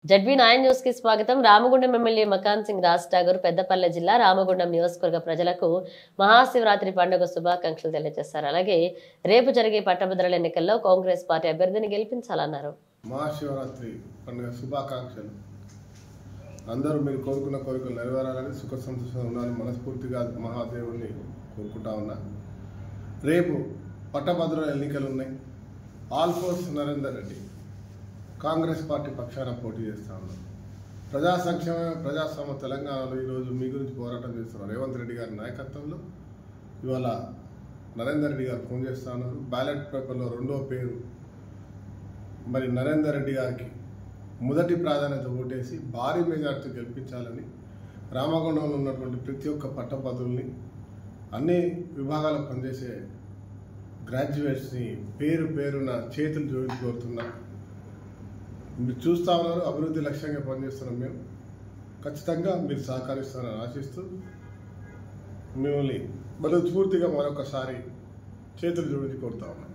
ZB9 news కి స్వాగతం. Ramagundam MLA మకాన్ సింగ్ రాజ్ ఠాగూర్ పెద్దపల్లి జిల్లా రామగుండం నియోజకవర్గ ప్రజలకు మహాశివరాత్రి పండుగ శుభాకాంక్షలు తెలియజేశారు. అలాగే రేపు జరిగే పట్టభద్రుల ఎన్నికల్లో కాంగ్రెస్ పార్టీ అభ్యర్థిని గెలిపించాలన్నారు. మహాశివరాత్రి పండుగ శుభాకాంక్షలు. అందరూ మీరు కోరుకున్న కోరికలు నెరవేరాలని, సుఖ సంతోషంగా ఉండాలని మనస్ఫూర్తిగా మహాదేవుని కోరుకుంటా ఉన్నా. రేపు పట్టభద్రుల ఎన్నికలు ఉన్నాయి. ఆల్ఫోర్స్ నరేందర్ రెడ్డి కాంగ్రెస్ పార్టీ పక్షాన పోటీ చేస్తా ఉన్నారు. ప్రజా సంక్షేమ ప్రజాస్వామ్య తెలంగాణలో ఈరోజు మీ గురించి పోరాటం చేస్తున్నారు. రేవంత్ రెడ్డి గారి నాయకత్వంలో ఇవాళ నరేందర్ రెడ్డి గారు ఫోన్ చేస్తూ ఉన్నారు. బ్యాలెట్ పేపర్లో రెండో పేరు మరి నరేందర్ రెడ్డి గారికి మొదటి ప్రాధాన్యత ఓటేసి భారీ మెజార్టీ గెలిపించాలని రామగుండంలో ఉన్నటువంటి ప్రతి ఒక్క పట్టభద్రుల్ని, అన్ని విభాగాల్లో పనిచేసే గ్రాడ్యుయేట్స్ని పేరు పేరున చేతులు జోడించి కోరుతున్నా. మీరు చూస్తూ ఉన్నారు, అభివృద్ధి లక్ష్యంగా పనిచేస్తున్నాం. మేము ఖచ్చితంగా మీరు సహకరిస్తారని ఆశిస్తూ మిమ్మల్ని మనస్ఫూర్తిగా మరొకసారి చేతులు జోడించి కోరుతా ఉన్నాం.